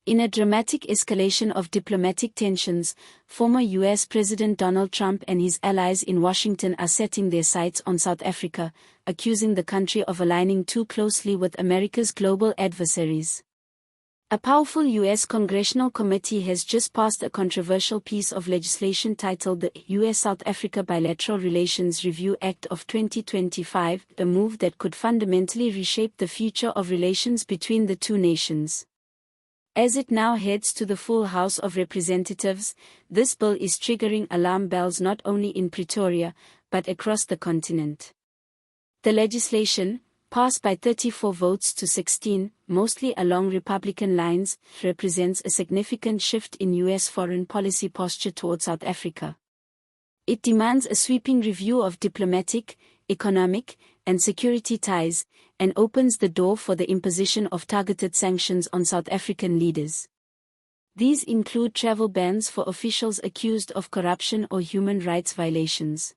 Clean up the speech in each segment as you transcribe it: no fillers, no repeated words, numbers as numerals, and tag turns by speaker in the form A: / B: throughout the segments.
A: In a dramatic escalation of diplomatic tensions, former U.S. President Donald Trump and his allies in Washington are setting their sights on South Africa, accusing the country of aligning too closely with America's global adversaries. A powerful U.S. congressional committee has just passed a controversial piece of legislation titled the U.S.-South Africa Bilateral Relations Review Act of 2025, a move that could fundamentally reshape the future of relations between the two nations. As it now heads to the full House of Representatives, this bill is triggering alarm bells not only in Pretoria, but across the continent. The legislation, passed by 34 votes to 16, mostly along Republican lines, represents a significant shift in U.S. foreign policy posture toward South Africa. It demands a sweeping review of diplomatic, economic, and security ties, and opens the door for the imposition of targeted sanctions on South African leaders. These include travel bans for officials accused of corruption or human rights violations.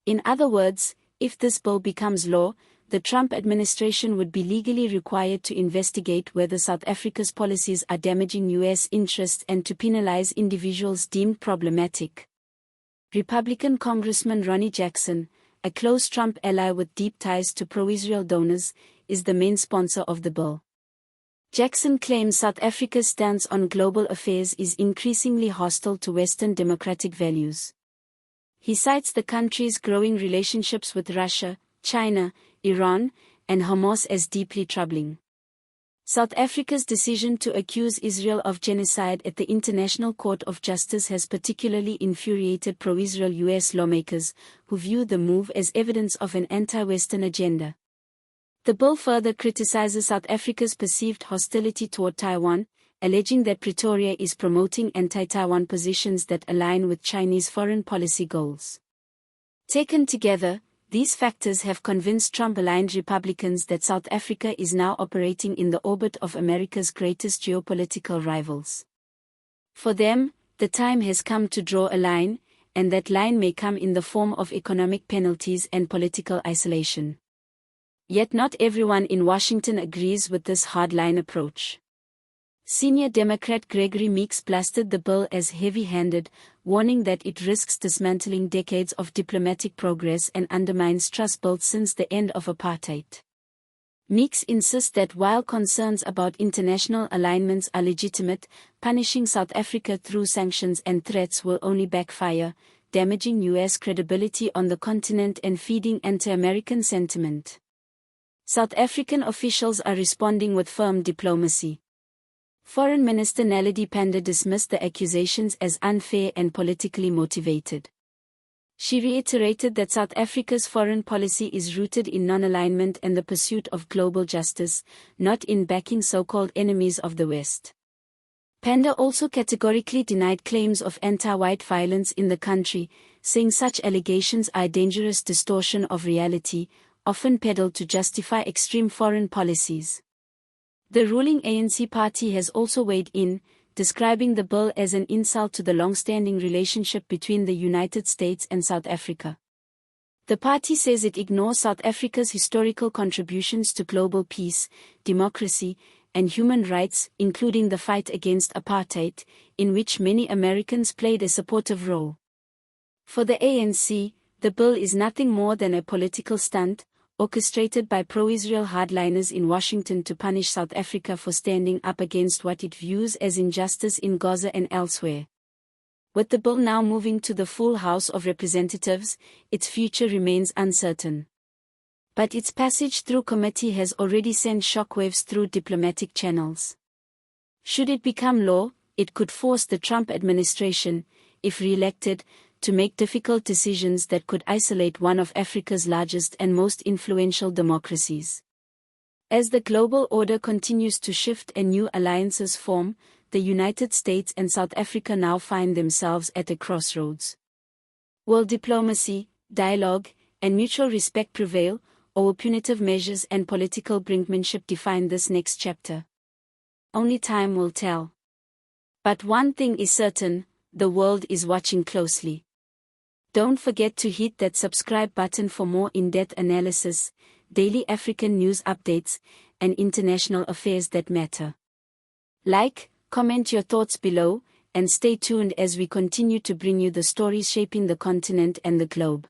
A: In other words, if this bill becomes law, the Trump administration would be legally required to investigate whether South Africa's policies are damaging U.S. interests and to penalize individuals deemed problematic. Republican Congressman Ronnie Jackson, a close Trump ally with deep ties to pro-Israel donors, is the main sponsor of the bill. Jackson claims South Africa's stance on global affairs is increasingly hostile to Western democratic values. He cites the country's growing relationships with Russia, China, Iran, and Hamas as deeply troubling. South Africa's decision to accuse Israel of genocide at the International Court of Justice has particularly infuriated pro-Israel U.S. lawmakers, who view the move as evidence of an anti-Western agenda. The bill further criticizes South Africa's perceived hostility toward Taiwan, alleging that Pretoria is promoting anti-Taiwan positions that align with Chinese foreign policy goals. Taken together, these factors have convinced Trump-aligned Republicans that South Africa is now operating in the orbit of America's greatest geopolitical rivals. For them, the time has come to draw a line, and that line may come in the form of economic penalties and political isolation. Yet not everyone in Washington agrees with this hardline approach. Senior Democrat Gregory Meeks blasted the bill as heavy-handed, warning that it risks dismantling decades of diplomatic progress and undermines trust built since the end of apartheid. Meeks insists that while concerns about international alignments are legitimate, punishing South Africa through sanctions and threats will only backfire, damaging U.S. credibility on the continent and feeding anti-American sentiment. South African officials are responding with firm diplomacy. Foreign Minister Naledi Pandor dismissed the accusations as unfair and politically motivated. She reiterated that South Africa's foreign policy is rooted in non-alignment and the pursuit of global justice, not in backing so-called enemies of the West. Pandor also categorically denied claims of anti-white violence in the country, saying such allegations are a dangerous distortion of reality, often peddled to justify extreme foreign policies. The ruling ANC party has also weighed in, describing the bill as an insult to the long-standing relationship between the United States and South Africa. The party says it ignores South Africa's historical contributions to global peace, democracy, and human rights, including the fight against apartheid, in which many Americans played a supportive role. For the ANC, the bill is nothing more than a political stunt, orchestrated by pro-Israel hardliners in Washington to punish South Africa for standing up against what it views as injustice in Gaza and elsewhere. With the bill now moving to the full House of Representatives, its future remains uncertain. But its passage through committee has already sent shockwaves through diplomatic channels. Should it become law, it could force the Trump administration, if re-elected, to make difficult decisions that could isolate one of Africa's largest and most influential democracies. As the global order continues to shift and new alliances form, the United States and South Africa now find themselves at a crossroads. Will diplomacy, dialogue, and mutual respect prevail, or will punitive measures and political brinkmanship define this next chapter? Only time will tell. But one thing is certain, the world is watching closely. Don't forget to hit that subscribe button for more in-depth analysis, daily African news updates, and international affairs that matter. Like, Comment your thoughts below, and stay tuned as we continue to bring you the stories shaping the continent and the globe.